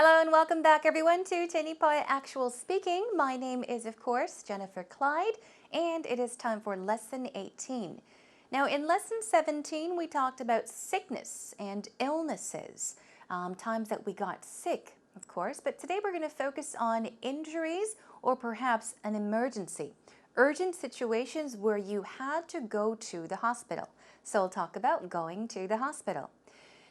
Hello and welcome back everyone to 제니퍼의Actual speaking. My name is of course Jennifer Clyde and it is time for lesson 18. Now in lesson 17 we talked about sickness and illnesses, times that we got sick of course, but today we're going to focus on injuries or perhaps an emergency. Urgent situations where you had to go to the hospital. So we'll talk about going to the hospital.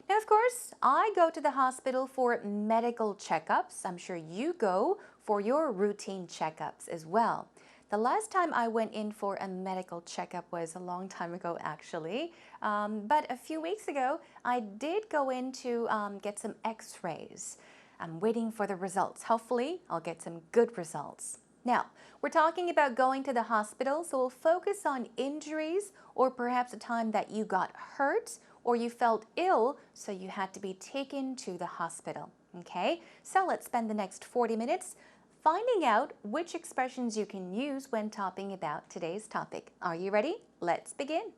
Now, of course, I go to the hospital for medical checkups. I'm sure you go for your routine checkups as well. The last time I went in for a medical checkup was a long time ago, actually. But a few weeks ago, I did go in to get some x-rays. I'm waiting for the results. Hopefully, I'll get some good results. Now, we're talking about going to the hospital, so we'll focus on injuries or perhaps a time that you got hurt or you felt ill, so you had to be taken to the hospital. Okay, so let's spend the next 40 minutes finding out which expressions you can use when talking about today's topic. Are you ready? Let's begin.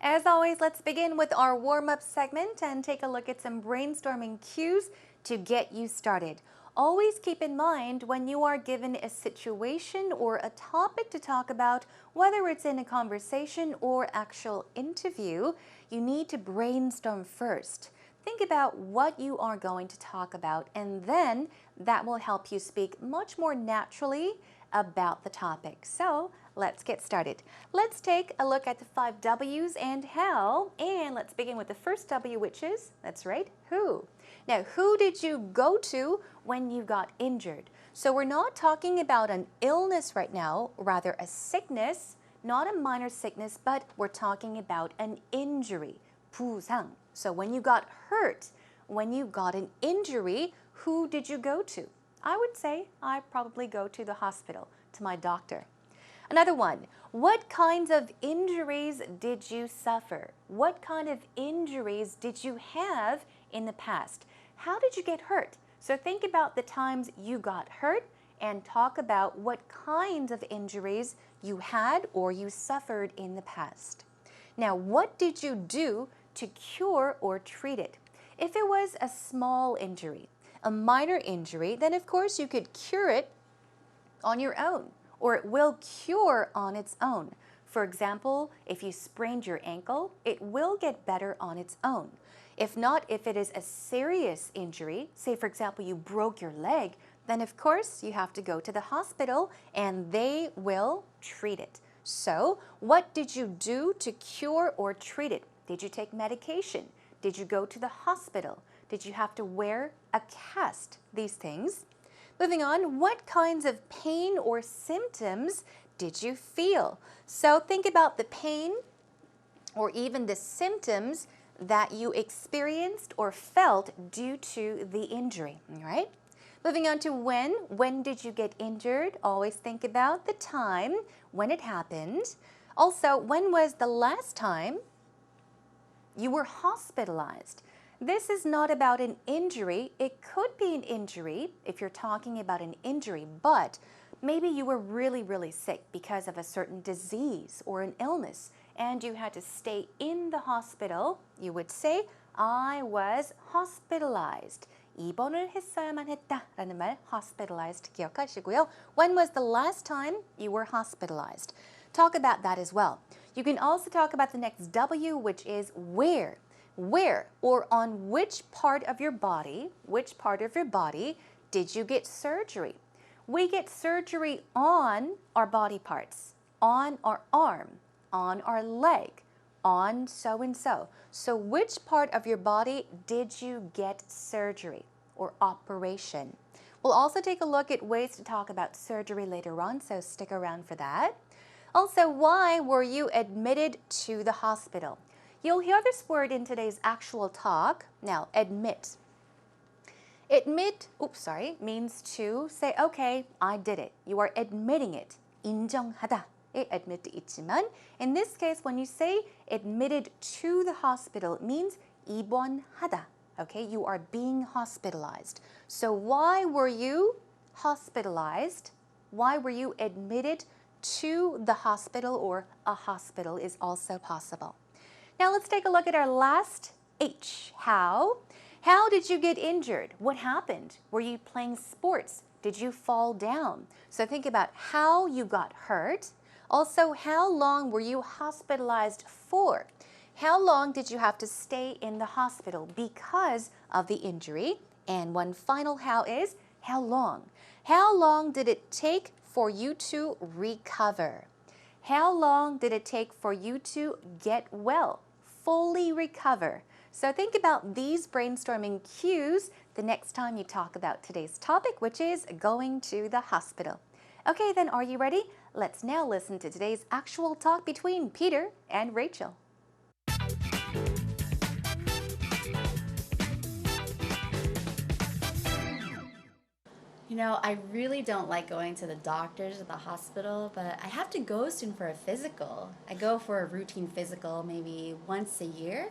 As always, let's begin with our warm-up segment and take a look at some brainstorming cues to get you started. Always keep in mind when you are given a situation or a topic to talk about, whether it's in a conversation or actual interview, you need to brainstorm first. Think about what you are going to talk about, and then that will help you speak much more naturally about the topic. So let's get started. Let's take a look at the 5 W's and how, and let's begin with the first W, which is, that's right, who. Now, who did you go to when you got injured? So we're not talking about an illness right now, rather a sickness, not a minor sickness, but we're talking about an injury, 부상. So when you got hurt, when you got an injury, who did you go to? I would say I'd probably go to the hospital, to my doctor. Another one, what kinds of injuries did you suffer? What kind of injuries did you have in the past? How did you get hurt? So think about the times you got hurt and talk about what kinds of injuries you had or you suffered in the past. Now, what did you do to cure or treat it? If it was a small injury, a minor injury, then of course you could cure it on your own, or it will cure on its own. For example, if you sprained your ankle, it will get better on its own. If not, if it is a serious injury, say for example you broke your leg, then of course you have to go to the hospital and they will treat it. So, what did you do to cure or treat it? Did you take medication? Did you go to the hospital? Did you have to wear a cast? These things. Moving on, what kinds of pain or symptoms did you feel? So think about the pain or even the symptoms that you experienced or felt due to the injury, all right? Moving on to when did you get injured? Always think about the time when it happened. Also, when was the last time you were hospitalized? This is not about an injury. It could be an injury if you're talking about an injury, but maybe you were really, really sick because of a certain disease or an illness and you had to stay in the hospital. You would say, I was hospitalized. 입원을 했어야만 했다라는 말, hospitalized 기억하시고요. When was the last time you were hospitalized? Talk about that as well. You can also talk about the next W, which is where. Where or on which part of your body did you get surgery? We get surgery on our body parts, on our arm, on our leg, on so-and-so. So which part of your body did you get surgery or operation? We'll also take a look at ways to talk about surgery later on, so stick around for that. Also, why were you admitted to the hospital? You'll hear this word in today's actual talk. Now, admit. Admit, means to say, okay, I did it. You are admitting it. 인정하다. admit 있지만, in this case, when you say admitted to the hospital, it means 입원하다. Okay, you are being hospitalized. So why were you hospitalized? Why were you admitted to the hospital or a hospital is also possible. Now let's take a look at our last H. How? How did you get injured? What happened? Were you playing sports? Did you fall down? So think about how you got hurt. Also, how long were you hospitalized for? How long did you have to stay in the hospital because of the injury? And one final how is, how long? How long did it take for you to recover? How long did it take for you to get well, fully recover? So think about these brainstorming cues the next time you talk about today's topic, which is going to the hospital. Okay, then are you ready? Let's now listen to today's actual talk between Peter and Rachel. You know, I really don't like going to the doctors or the hospital, but I have to go soon for a physical. I go for a routine physical maybe once a year,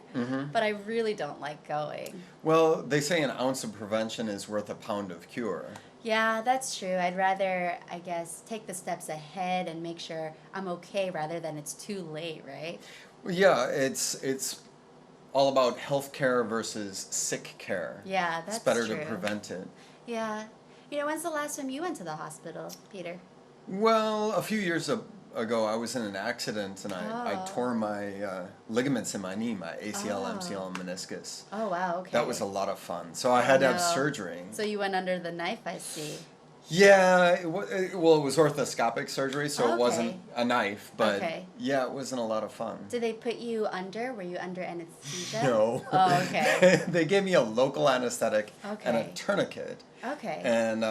but I really don't like going. Well, they say an ounce of prevention is worth a pound of cure. Yeah, that's true. I'd rather, I guess, take the steps ahead and make sure I'm okay rather than it's too late, right? Well, yeah, it's all about healthcare versus sick care. Yeah, that's It's better true. to prevent it. Yeah. You know, when's the last time you went to the hospital, Peter? Well, a few years ago, I was in an accident and I tore my ligaments in my knee, my ACL, MCL, and meniscus. Oh, wow, okay. That was a lot of fun. So I had to have no. surgery. So you went under the knife, I see. Yeah, it was orthoscopic surgery, so it wasn't Okay. a knife, but Okay. yeah, it wasn't a lot of fun. Did they put you under? Were you under anesthesia? No. Oh, okay. They gave me a local anesthetic and a Okay. tourniquet. Okay. And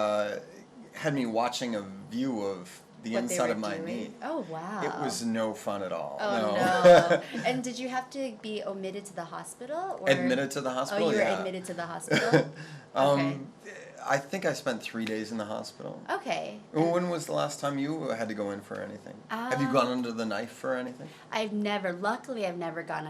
had me watching a view of the What they inside were of my doing? knee. Oh, wow. It was no fun at all. Oh, no. no. And did you have to be omitted to the hospital? Or? Admitted to the hospital? Oh, you were yeah. admitted to the hospital? Okay. I think I spent 3 days in the hospital. Okay. When was the last time you had to go in for anything? Have you gone under the knife for anything? Luckily I've never gone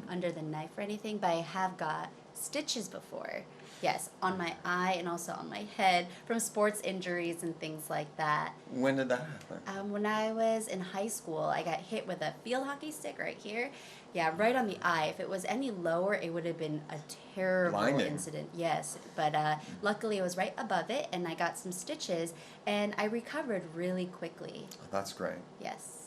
under the knife or anything, but I have got stitches before. Yes, on my eye and also on my head from sports injuries and things like that. When did that happen? When I was in high school, I got hit with a field hockey stick right here. Yeah, right on the eye. If it was any lower, it would have been a terrible Blinding. incident. Yes, but luckily it was right above it, and I got some stitches, and I recovered really quickly. That's great. Yes.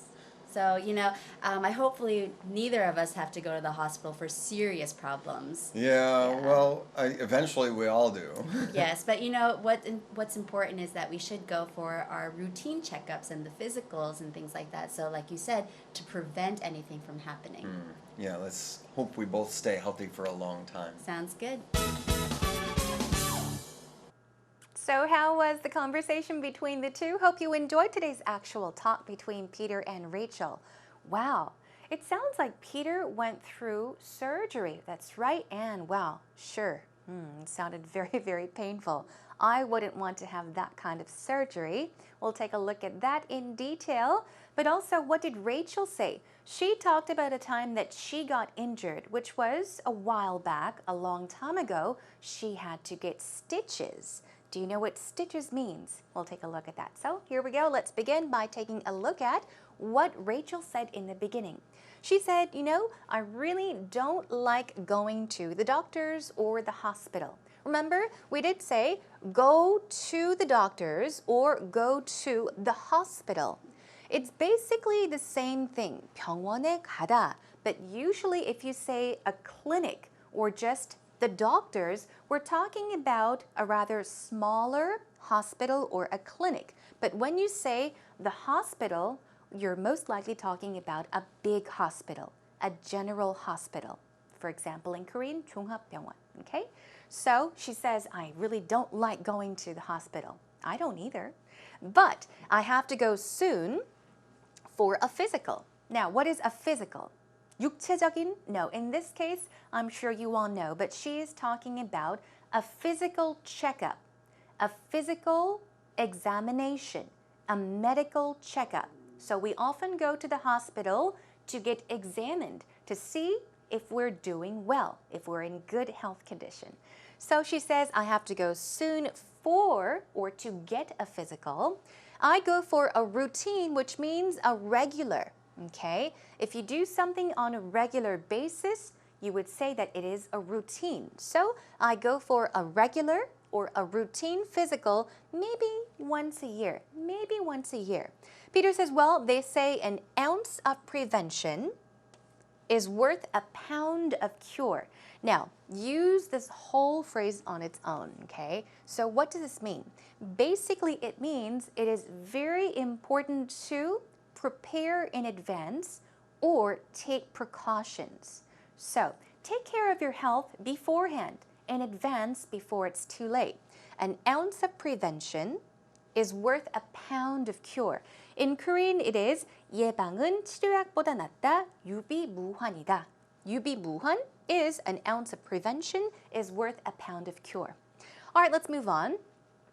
So, you know, I hopefully neither of us have to go to the hospital for serious problems. Yeah, Yeah. well, eventually we all do. Yes, but you know what's important is that we should go for our routine checkups and the physicals and things like that. So, like you said, to prevent anything from happening. Yeah, let's hope we both stay healthy for a long time. Sounds good. So how was the conversation between the two? Hope you enjoyed today's actual talk between Peter and Rachel. Wow, it sounds like Peter went through surgery. That's right, and wow, sure, it sounded very, very painful. I wouldn't want to have that kind of surgery. We'll take a look at that in detail. But also, what did Rachel say? She talked about a time that she got injured, which was a while back, a long time ago. She had to get stitches. Do you know what stitches means? We'll take a look at that. So here we go. Let's begin by taking a look at what Rachel said in the beginning. She said, you know, I really don't like going to the doctors or the hospital. Remember, we did say go to the doctors or go to the hospital. It's basically the same thing, 병원에 가다. But usually if you say a clinic or just the doctors, we're talking about a rather smaller hospital or a clinic. But when you say the hospital, you're most likely talking about a big hospital, a general hospital. For example, in Korean, 종합병원, okay? So she says, I really don't like going to the hospital. I don't either. But I have to go soon for a physical. Now, what is a physical? 육체적인? No, in this case, I'm sure you all know, but she is talking about a physical checkup, a physical examination, a medical checkup. So we often go to the hospital to get examined to see if we're doing well, if we're in good health condition. So she says, I have to go soon for or to get a physical. I go for a routine, which means a regular. Okay? If you do something on a regular basis, you would say that it is a routine. So I go for a regular or a routine physical maybe once a year. Maybe once a year. Peter says, well, they say an ounce of prevention is worth a pound of cure. Now, use this whole phrase on its own, okay? So what does this mean? Basically, it means it is very important to prepare in advance or take precautions. So, take care of your health beforehand, in advance before it's too late. An ounce of prevention is worth a pound of cure. In Korean, it is 예방은 치료약보다 낫다, 유비무환이다. 유비무환 is an ounce of prevention is worth a pound of cure. All right, let's move on.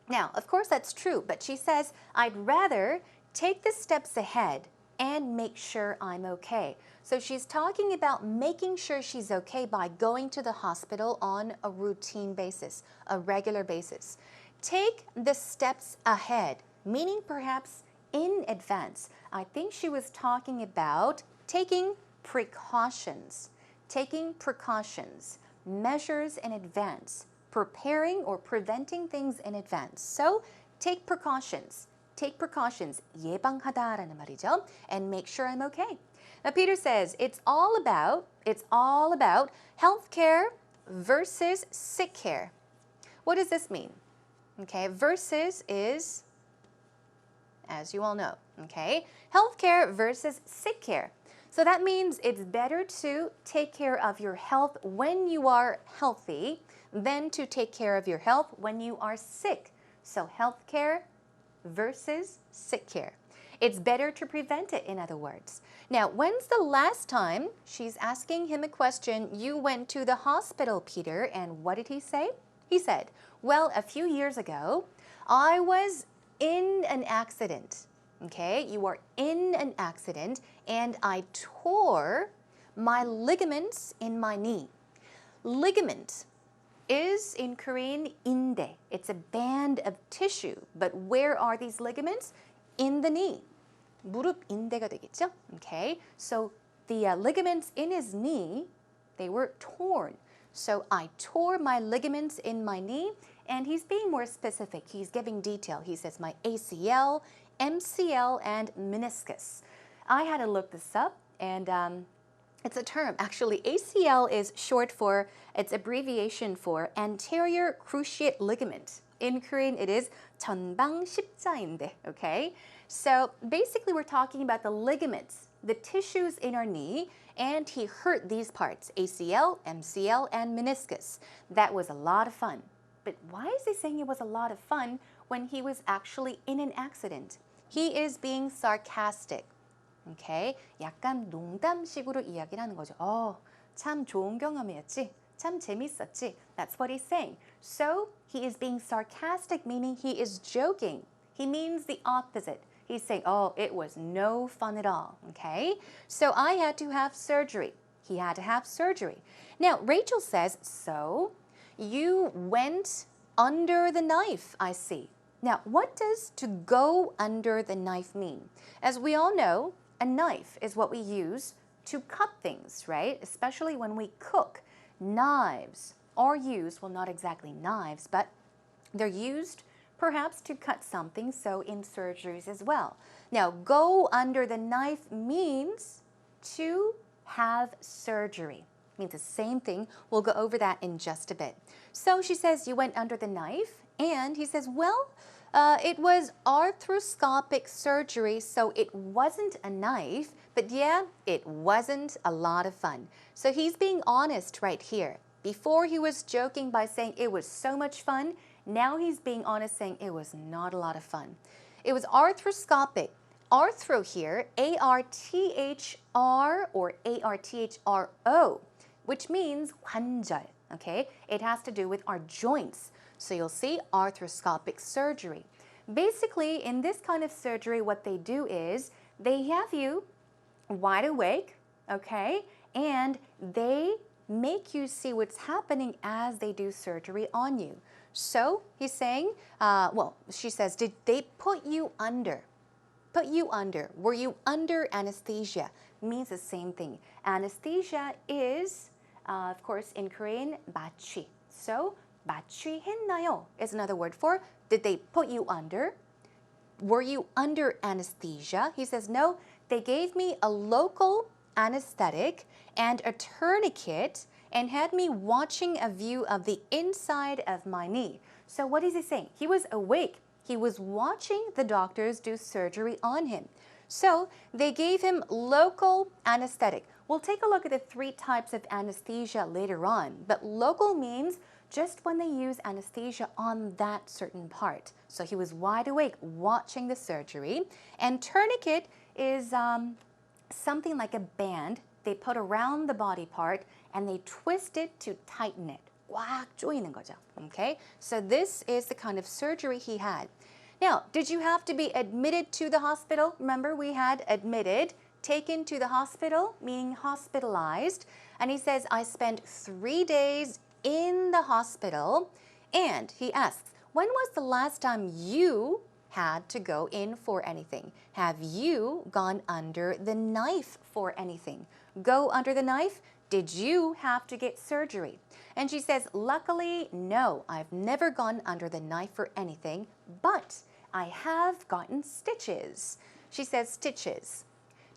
Now, of course, that's true, but she says, I'd rather take the steps ahead and make sure I'm okay. So she's talking about making sure she's okay by going to the hospital on a routine basis, a regular basis. Take the steps ahead, meaning perhaps in advance. I think she was talking about taking precautions, measures in advance, preparing or preventing things in advance. So take precautions, 예방하다라는 말이죠, and make sure I'm okay. Now Peter says it's all about healthcare versus sick care. What does this mean? Okay, versus is, as you all know, okay, healthcare versus sick care. So that means it's better to take care of your health when you are healthy than to take care of your health when you are sick. So healthcare versus sick care. It's better to prevent it, in other words. Now, when's the last time, she's asking him a question, you went to the hospital, Peter, and what did he say? He said, well, a few years ago, I was in an accident. Okay, you are in an accident and I tore my ligaments in my knee. Ligament is in Korean inde. It's a band of tissue. But where are these ligaments? In the knee. 무릎 인대가 되겠죠? Okay, so the ligaments in his knee, they were torn. So I tore my ligaments in my knee, and he's being more specific. He's giving detail. He says my ACL, MCL, and meniscus. I had to look this up, and it's a term. Actually, ACL is short for, it's abbreviation for anterior cruciate ligament. In Korean, it is 전방 십자인대, okay? So basically, we're talking about the ligaments, the tissues in our knee, and he hurt these parts, ACL, MCL, and meniscus. That was a lot of fun. But why is he saying it was a lot of fun when he was actually in an accident? He is being sarcastic. Okay? 약간 농담식으로 이야기를 하는 거죠. 참 좋은 경험이었지. 참 재밌었지. That's what he's saying. So, he is being sarcastic, meaning he is joking. He means the opposite. He's saying, it was no fun at all. Okay? So, I had to have surgery. He had to have surgery. Now, Rachel says, so, you went under the knife, I see. Now, what does to go under the knife mean? As we all know, a knife is what we use to cut things, right? Especially when we cook. Knives are used, well, not exactly knives, but they're used perhaps to cut something, so in surgeries as well. Now, go under the knife means to have surgery. Means the same thing. We'll go over that in just a bit. So she says, you went under the knife, and he says, well, it was arthroscopic surgery, so it wasn't a knife, but yeah, it wasn't a lot of fun. So he's being honest right here. Before he was joking by saying it was so much fun, now he's being honest saying it was not a lot of fun. It was arthroscopic. Arthro here, A-R-T-H-R or A-R-T-H-R-O, which means 관절, okay? It has to do with our joints. So you'll see arthroscopic surgery. Basically, in this kind of surgery, what they do is they have you wide awake, okay? And they make you see what's happening as they do surgery on you. So he's saying, she says, did they put you under? Put you under. Were you under anesthesia? Means the same thing. Anesthesia is, of course, in Korean, 마취. So, 마취했나요 is another word for, did they put you under? Were you under anesthesia? He says, no, they gave me a local anesthetic and a tourniquet and had me watching a view of the inside of my knee. So what is he saying? He was awake. He was watching the doctors do surgery on him. So they gave him local anesthetic. We'll take a look at the 3 types of anesthesia later on, but local means just when they use anesthesia on that certain part. So he was wide awake watching the surgery. And tourniquet is something like a band they put around the body part and they twist it to tighten it. 꽉 조이는 거죠. Okay? So this is the kind of surgery he had. Now, did you have to be admitted to the hospital? Remember, we had admitted, taken to the hospital, meaning hospitalized. And he says, I spent 3 days in the hospital. And he asks, when was the last time you had to go in for anything? Have you gone under the knife for anything? Go under the knife? Did you have to get surgery? And she says, luckily, no, I've never gone under the knife for anything, but I have gotten stitches. She says stitches.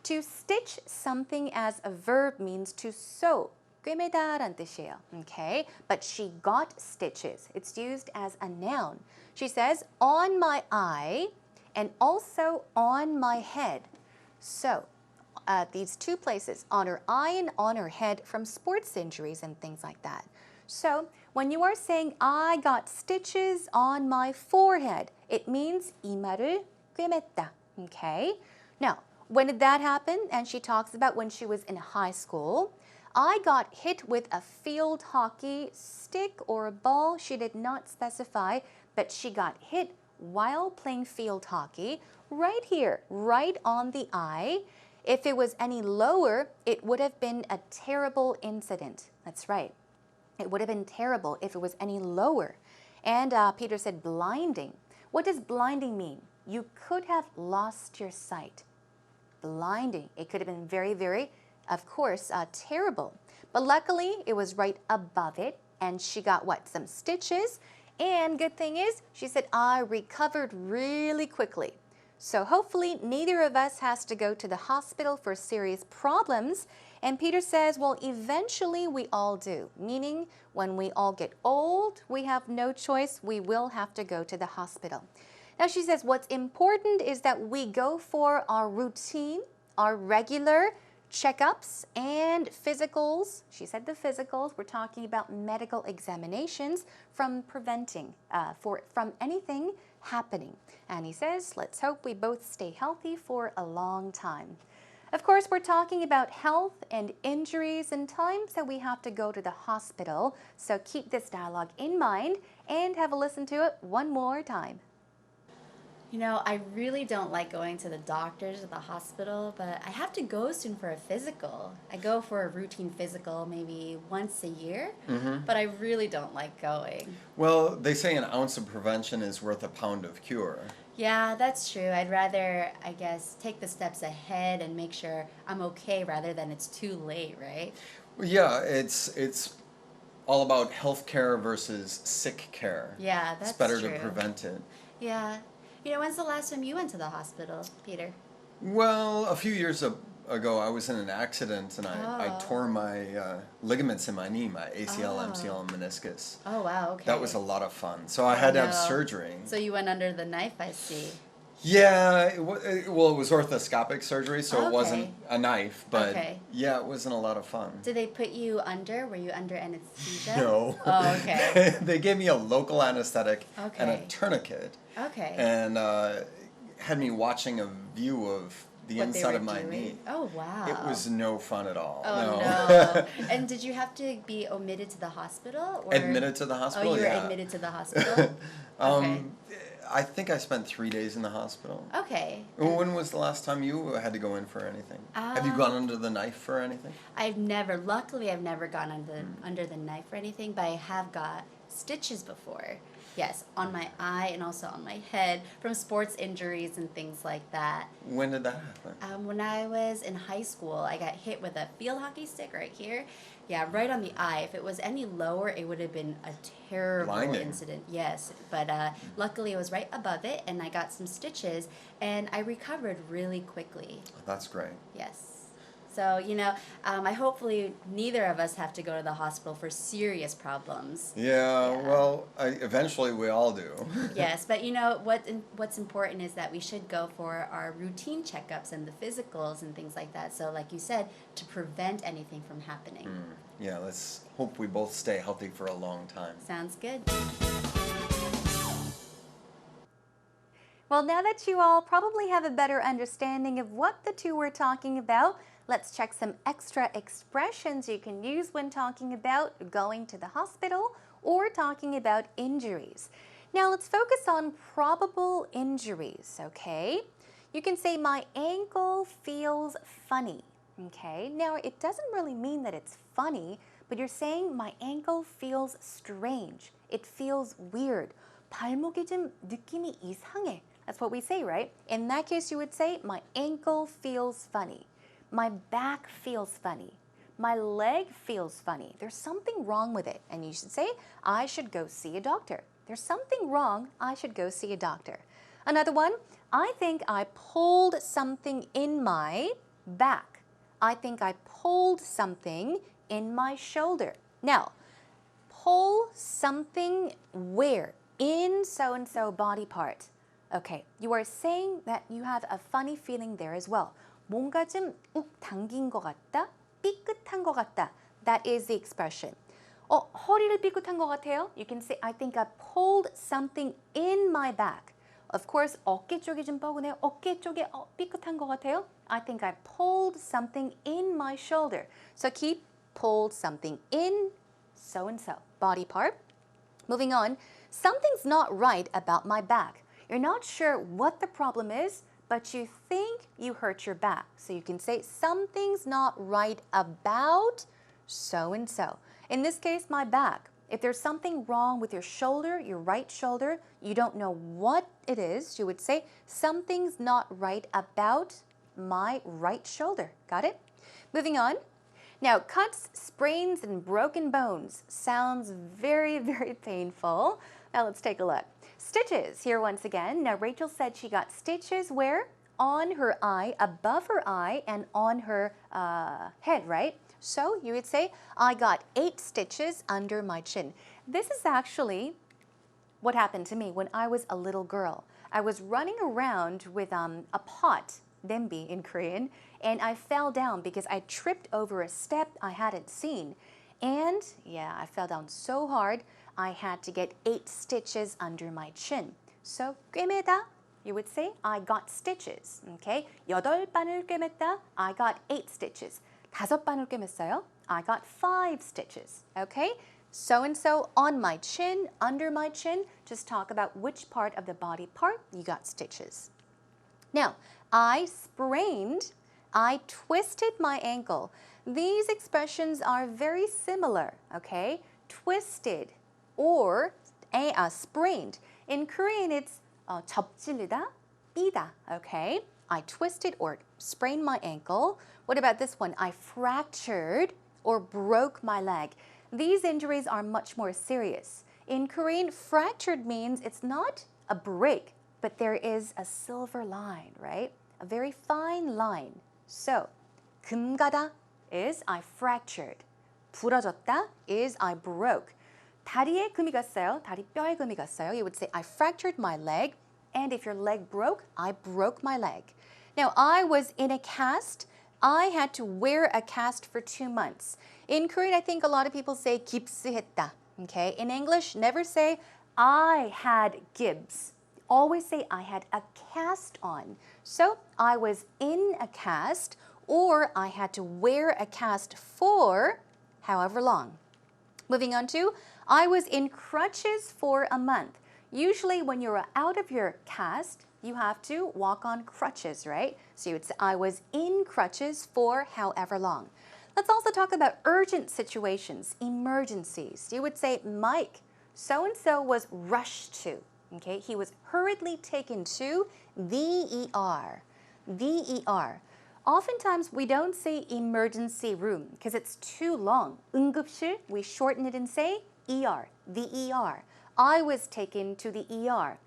To stitch something as a verb means to sew. 꿰매다란 뜻이에요. Okay, but she got stitches. It's used as a noun. She says, on my eye and also on my head. So, these 2 places, on her eye and on her head from sports injuries and things like that. So, when you are saying, I got stitches on my forehead, it means 이마를 꿰맸다. Okay? Now, when did that happen? And she talks about when she was in high school. I got hit with a field hockey stick or a ball. She did not specify, but she got hit while playing field hockey right here, right on the eye. If it was any lower, it would have been a terrible incident. That's right. It would have been terrible if it was any lower. And Peter said blinding. What does blinding mean? You could have lost your sight. Blinding. It could have been very, very, of course, terrible. But luckily, it was right above it. And she got what? Some stitches. And good thing is, she said, I recovered really quickly. So hopefully, neither of us has to go to the hospital for serious problems. And Peter says, well, eventually we all do. Meaning, when we all get old, we have no choice. We will have to go to the hospital. Now, she says, what's important is that we go for our routine, our regular checkups and physicals. She said the physicals. We're talking about medical examinations from preventing, from anything happening. And he says, let's hope we both stay healthy for a long time. Of course, we're talking about health and injuries and times that we have to go to the hospital. So keep this dialogue in mind and have a listen to it one more time. You know, I really don't like going to the doctors or the hospital, but I have to go soon for a physical. I go for a routine physical maybe once a year, but I really don't like going. Well, they say an ounce of prevention is worth a pound of cure. Yeah, that's true. I'd rather, I guess, take the steps ahead and make sure I'm okay rather than it's too late, right? Well, yeah, it's all about health care versus sick care. Yeah, that's It's better true. to prevent it. Yeah. You know, when's the last time you went to the hospital, Peter? Well, a few years ago, I was in an accident and I tore my ligaments in my knee, my ACL, MCL, and meniscus. Oh, wow, okay. That was a lot of fun. So I had to have No. surgery. So you went under the knife, I see. Yeah, it was orthoscopic surgery, so it wasn't Okay. a knife, but Okay. yeah, it wasn't a lot of fun. Did they put you under? Were you under anesthesia? No. Oh, okay. They gave me a local anesthetic and a Okay. tourniquet, Okay. and had me watching a view of the What they inside were of my doing? knee. Oh, wow. It was no fun at all. Oh, no. no. And did you have to be omitted to the hospital? Or? Admitted to the hospital? Oh, you were yeah. admitted to the hospital? Okay. I think I spent 3 days in the hospital. Okay. When was the last time you had to go in for anything? Have you gone under the knife for anything? Luckily I've never gone under the knife or anything, but I have got stitches before. Yes, on my eye and also on my head from sports injuries and things like that. When did that happen? When I was in high school, I got hit with a field hockey stick right here. Yeah, right on the eye. If it was any lower, it would have been a terrible Blinding. incident. Yes, but luckily it was right above it, and I got some stitches, and I recovered really quickly. That's great. Yes. So, I hopefully neither of us have to go to the hospital for serious problems. Yeah. Well, eventually we all do. Yes, but what's important is that we should go for our routine checkups and the physicals and things like that. So like you said, to prevent anything from happening. Yeah, let's hope we both stay healthy for a long time. Sounds good. Well, now that you all probably have a better understanding of what the two were talking about, let's check some extra expressions you can use when talking about going to the hospital or talking about injuries. Now let's focus on probable injuries, okay? You can say, my ankle feels funny, okay? Now it doesn't really mean that it's funny, but you're saying my ankle feels strange. It feels weird. 발목이 좀 느낌이 이상해. That's what we say, right? In that case, you would say, my ankle feels funny. My back feels funny. My leg feels funny. There's something wrong with it. And you should say, I should go see a doctor. There's something wrong. I should go see a doctor. Another one, I think I pulled something in my back. I think I pulled something in my shoulder. Now, pull something where? In so-and-so body part. Okay, you are saying that you have a funny feeling there as well. 뭔가 좀 당긴 것 같다, 삐끗한 것 같다. That is the expression. 허리를 삐끗한 것 같아요. You can say, I think I pulled something in my back. Of course, 어깨 쪽이 좀 뻐근해요. 어깨 쪽에 삐끗한 것 같아요. I think I pulled something in my shoulder. So keep pulled something in so-and-so body part. Moving on, something's not right about my back. You're not sure what the problem is, but you think you hurt your back. So you can say, something's not right about so-and-so. In this case, my back. If there's something wrong with your shoulder, your right shoulder, you don't know what it is, you would say, something's not right about my right shoulder. Got it? Moving on. Now, cuts, sprains, and broken bones sounds very, very painful. Now let's take a look. Stitches here once again. Now Rachel said she got stitches where? On her eye, above her eye, and on her head, right? So you would say, I got 8 stitches under my chin. This is actually what happened to me when I was a little girl. I was running around with a pot, dembi in Korean, and I fell down because I tripped over a step I hadn't seen. And yeah, I fell down so hard, I had to get 8 stitches under my chin. So, 꿰매다, you would say, I got stitches. Okay? 8바늘 꿰맸다, I got 8 stitches. 5바늘 꿰맸어요, I got 5 stitches. Okay? So-and-so on my chin, under my chin, just talk about which part of the body part you got stitches. Now, I sprained, I twisted my ankle. These expressions are very similar, okay? Twisted or sprained. In Korean, it's 접질리다, 삐다, okay? I twisted or sprained my ankle. What about this one? I fractured or broke my leg. These injuries are much more serious. In Korean, fractured means it's not a break, but there is a silver line, right? A very fine line. So, 금 가다 is I fractured. 부러졌다 is I broke. 다리에 금이 갔어요. 다리뼈에 금이 갔어요. You would say I fractured my leg. And if your leg broke, I broke my leg. Now, I was in a cast. I had to wear a cast for 2 months. In Korean, I think a lot of people say 깁스했다. Okay? In English, never say I had gibbs. Always say I had a cast on. So, I was in a cast or I had to wear a cast for however long. Moving on to, I was in crutches for a month. Usually when you're out of your cast, you have to walk on crutches, right? So you would say, I was in crutches for however long. Let's also talk about urgent situations, emergencies. You would say, Mike, So-and-so was rushed to. Okay, he was hurriedly taken to the ER. The ER. Oftentimes, we don't say emergency room because it's too long. 응급실, we shorten it and say ER, the ER. I was taken to the ER.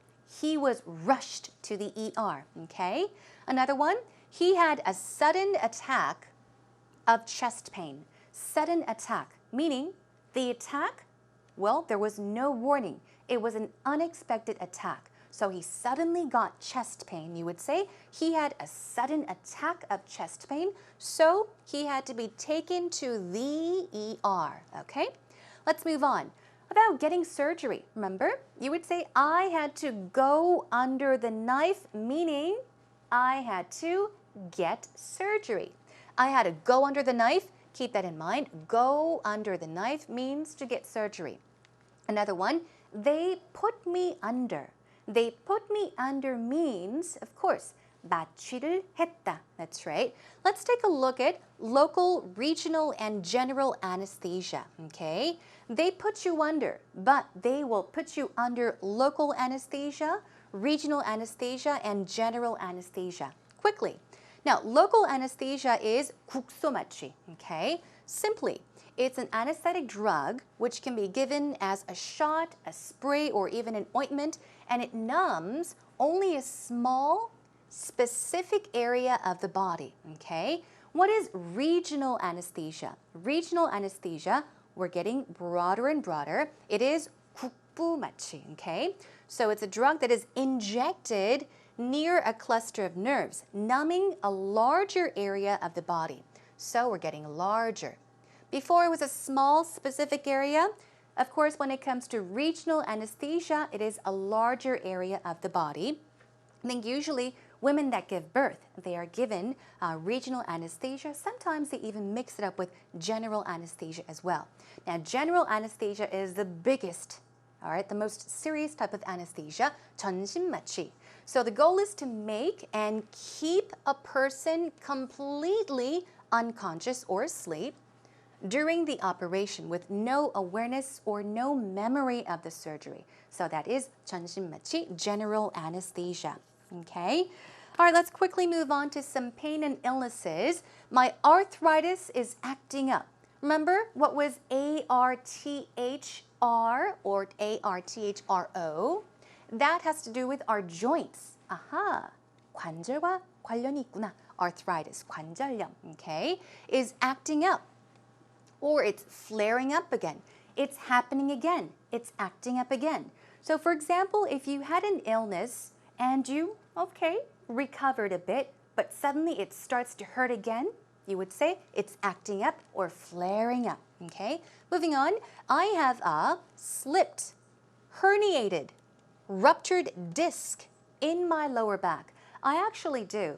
He was rushed to the ER. Okay? Another one, he had a sudden attack of chest pain. Sudden attack, meaning the attack, well, there was no warning. It was an unexpected attack. So he suddenly got chest pain. You would say he had a sudden attack of chest pain, so he had to be taken to the ER. Okay? Let's move on. About getting surgery, remember? You would say I had to go under the knife, meaning I had to get surgery. I had to go under the knife. Keep that in mind. Go under the knife means to get surgery. Another one, they put me under. They put me under means, of course, 마취를 했다. That's right. Let's take a look at local, regional, and general anesthesia. Okay? They put you under, but they will put you under local anesthesia, regional anesthesia, and general anesthesia. Quickly. Now, local anesthesia is 국소마취. Okay? Simply, it's an anesthetic drug which can be given as a shot, a spray, or even an ointment, and it numbs only a small, specific area of the body. Okay? What is regional anesthesia? Regional anesthesia, we're getting broader and broader. It is 국부마취. Okay? So it's a drug that is injected near a cluster of nerves, numbing a larger area of the body. So we're getting larger. Before it was a small specific area. Of course, when it comes to regional anesthesia, it is a larger area of the body. I think usually women that give birth, they are given regional anesthesia. Sometimes they even mix it up with general anesthesia as well. Now, general anesthesia is the biggest, all right, the most serious type of anesthesia, 전신마취. So the goal is to make and keep a person completely unconscious or asleep during the operation with no awareness or no memory of the surgery. So that is 전신마취, general anesthesia. Okay? All right, let's quickly move on to some pain and illnesses. My arthritis is acting up. Remember what was ARTHR or ARTHRO? That has to do with our joints. Aha, 관절과 관련이 있구나. Arthritis, 관절염, okay, is acting up. Or it's flaring up again. It's happening again. It's acting up again. So for example, if you had an illness and you, okay, recovered a bit, but suddenly it starts to hurt again, you would say it's acting up or flaring up, okay? Moving on, I have a slipped, herniated, ruptured disc in my lower back. I actually do.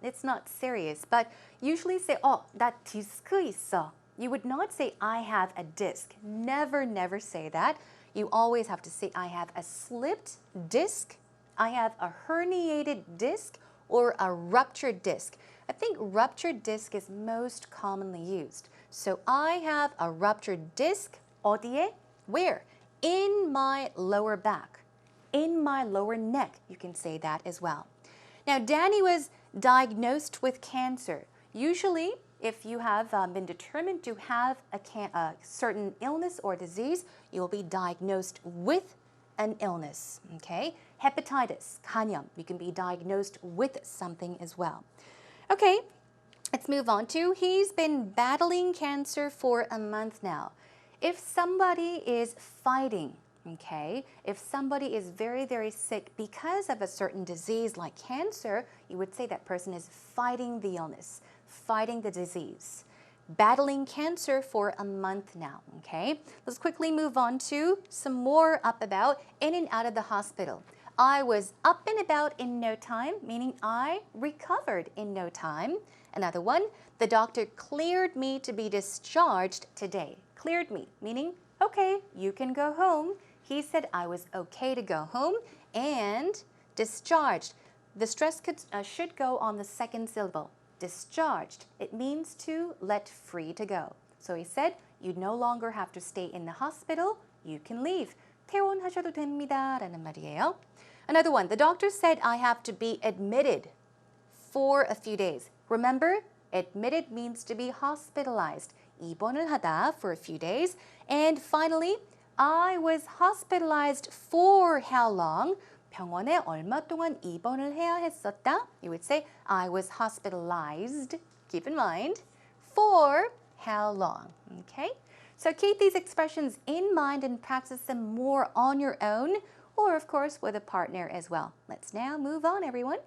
It's not serious, but usually say, 나 디스크 있어. You would not say, I have a disc. Never, never say that. You always have to say, I have a slipped disc, I have a herniated disc, or a ruptured disc. I think ruptured disc is most commonly used. So I have a ruptured disc, 어디에? Where? In my lower back. In my lower neck. You can say that as well. Now, Danny was diagnosed with cancer. Usually, if you have been determined to have a certain illness or disease, you will be diagnosed with an illness, okay? Hepatitis, 간염, you can be diagnosed with something as well. Okay, let's move on to, he's been battling cancer for a month now. If somebody is fighting, okay, if somebody is very, very sick because of a certain disease like cancer, you would say that person is fighting the illness, fighting the disease, battling cancer for a month now, okay? Let's quickly move on to some more up about in and out of the hospital. I was up and about in no time, meaning I recovered in no time. Another one, the doctor cleared me to be discharged today. Cleared me, meaning, okay, you can go home. He said I was okay to go home, and discharged. The stress should go on the second syllable. Discharged. It means to let free to go. So he said, you no longer have to stay in the hospital. You can leave. 퇴원하셔도 됩니다 라는 말이에요. Another one, the doctor said I have to be admitted for a few days. Remember, admitted means to be hospitalized. 입원을 하다 for a few days. And finally, I was hospitalized for how long? 병원에 얼마 동안 입원을 해야 했었다? You would say, I was hospitalized, keep in mind, for how long? Okay? So keep these expressions in mind and practice them more on your own, or of course with a partner as well. Let's now move on, everyone.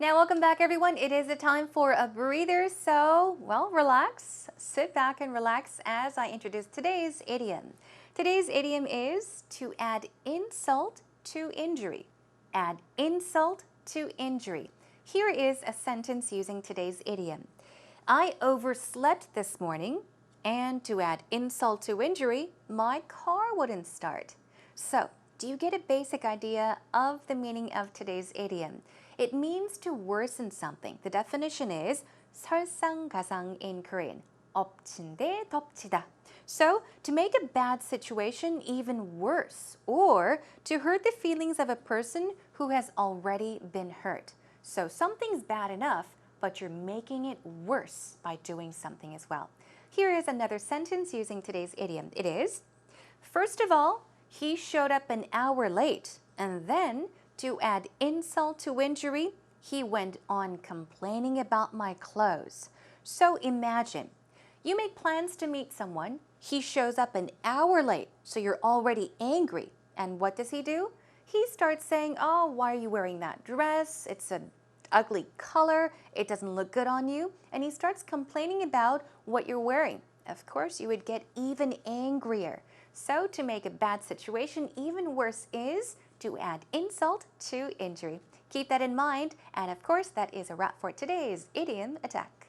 Now, welcome back, everyone. It is a time for a breather, so, well, relax. Sit back and relax as I introduce today's idiom. Today's idiom is to add insult to injury. Add insult to injury. Here is a sentence using today's idiom. I overslept this morning, and to add insult to injury, my car wouldn't start. So, do you get a basic idea of the meaning of today's idiom? It means to worsen something. The definition is 설상가상 in Korean. 엎친데 덮치다. So, to make a bad situation even worse, or to hurt the feelings of a person who has already been hurt. So, something's bad enough, but you're making it worse by doing something as well. Here is another sentence using today's idiom. It is, first of all, he showed up an hour late, and then, to add insult to injury, he went on complaining about my clothes. So imagine, you make plans to meet someone, he shows up an hour late, so you're already angry. And what does he do? He starts saying, oh, why are you wearing that dress? It's an ugly color, it doesn't look good on you. And he starts complaining about what you're wearing. Of course, you would get even angrier. So to make a bad situation even worse is to add insult to injury. Keep that in mind, and of course, that is a wrap for today's Idiom Attack.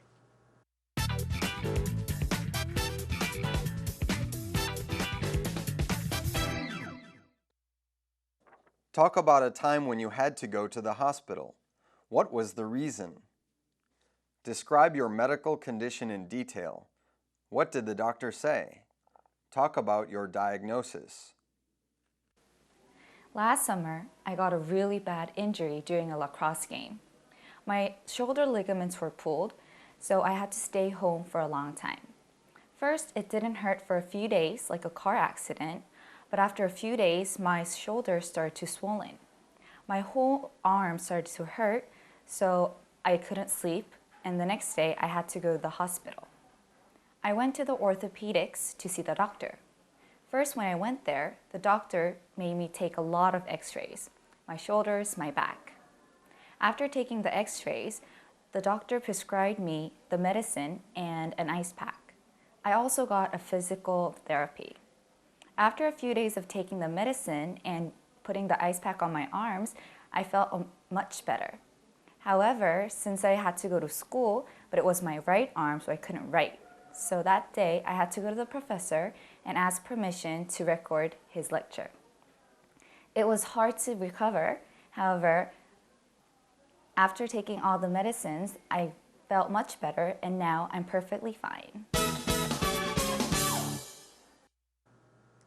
Talk about a time when you had to go to the hospital. What was the reason? Describe your medical condition in detail. What did the doctor say? Talk about your diagnosis. Last summer, I got a really bad injury during a lacrosse game. My shoulder ligaments were pulled, so I had to stay home for a long time. First, it didn't hurt for a few days, like a car accident, but after a few days, my shoulder started to swollen. My whole arm started to hurt, so I couldn't sleep, and the next day I had to go to the hospital. I went to the orthopedics to see the doctor. First, when I went there, the doctor made me take a lot of x-rays, my shoulders, my back. After taking the x-rays, the doctor prescribed me the medicine and an ice pack. I also got a physical therapy. After a few days of taking the medicine and putting the ice pack on my arms, I felt much better. However, since I had to go to school, but it was my right arm, so I couldn't write. So that day, I had to go to the professor and ask permission to record his lecture. It was hard to recover. However, after taking all the medicines, I felt much better, and now I'm perfectly fine.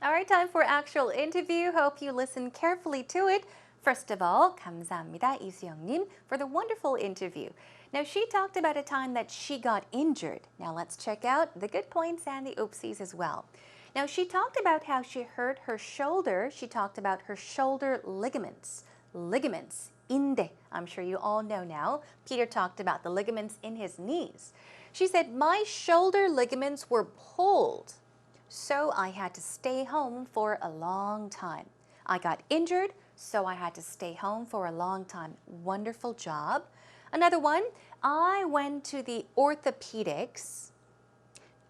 All right, time for actual interview. Hope you listen carefully to it. First of all, 감사합니다, 이수영님, for the wonderful interview. Now, she talked about a time that she got injured. Now, let's check out the good points and the oopsies as well. Now, she talked about how she hurt her shoulder. She talked about her shoulder ligaments. Ligaments, 인대. I'm sure you all know now. Peter talked about the ligaments in his knees. She said, my shoulder ligaments were pulled, so I had to stay home for a long time. I got injured, so I had to stay home for a long time. Wonderful job. Another one, I went to the orthopedics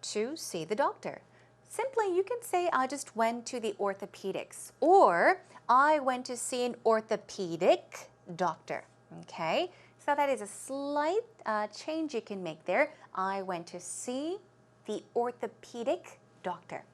to see the doctor. Simply, you can say, I just went to the orthopedics, or I went to see an orthopedic doctor, okay? So that is a slight change you can make there. I went to see the orthopedic doctor.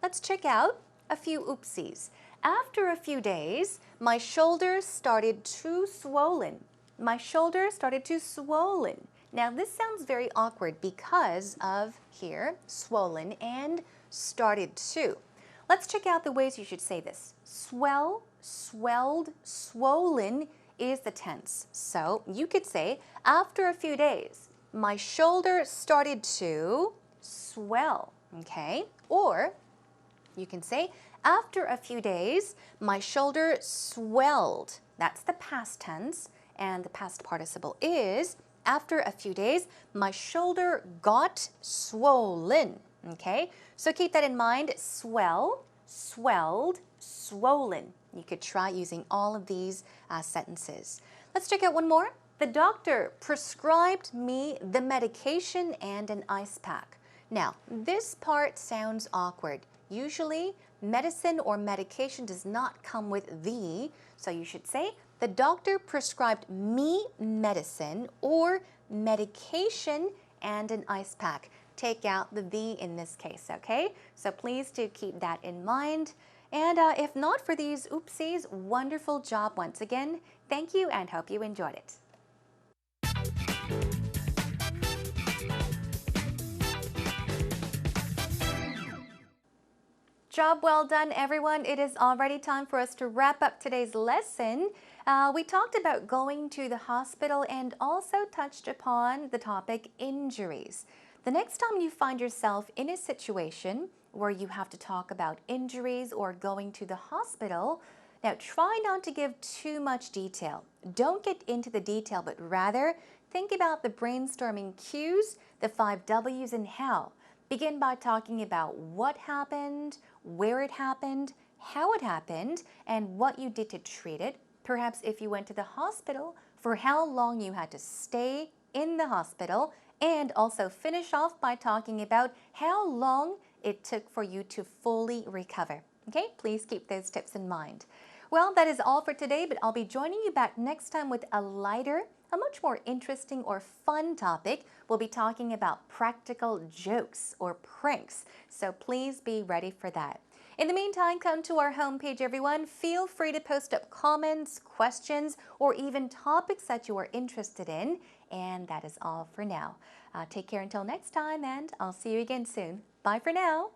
Let's check out a few oopsies. After a few days, my shoulder started to swollen. My shoulder started to swollen. Now this sounds very awkward because of here, swollen and started to. Let's check out the ways you should say this. Swell, swelled, swollen is the tense. So you could say, after a few days, my shoulder started to swell, okay? Or you can say, after a few days, my shoulder swelled. That's the past tense, and the past participle is, after a few days, my shoulder got swollen, okay? So keep that in mind, swell, swelled, swollen. You could try using all of these sentences. Let's check out one more. The doctor prescribed me the medication and an ice pack. Now, this part sounds awkward. Usually, medicine or medication does not come with the, so you should say, the doctor prescribed me medicine or medication and an ice pack. Take out the in this case, okay? So please do keep that in mind. And if not for these oopsies, wonderful job once again. Thank you and hope you enjoyed it. Job well done, everyone. It is already time for us to wrap up today's lesson. We talked about going to the hospital and also touched upon the topic injuries. The next time you find yourself in a situation where you have to talk about injuries or going to the hospital, now try not to give too much detail. Don't get into the detail, but rather think about the brainstorming cues, the 5 W's and how. Begin by talking about what happened, where it happened, how it happened, and what you did to treat it. Perhaps if you went to the hospital, for how long you had to stay in the hospital, and also finish off by talking about how long it took for you to fully recover. Okay, please keep those tips in mind. Well, that is all for today, but I'll be joining you back next time with a lighter, a much more interesting or fun topic. We'll be talking about practical jokes or pranks, so please be ready for that. In the meantime, come to our homepage, everyone. Feel free to post up comments, questions, or even topics that you are interested in. And that is all for now. Take care until next time, and I'll see you again soon. Bye for now.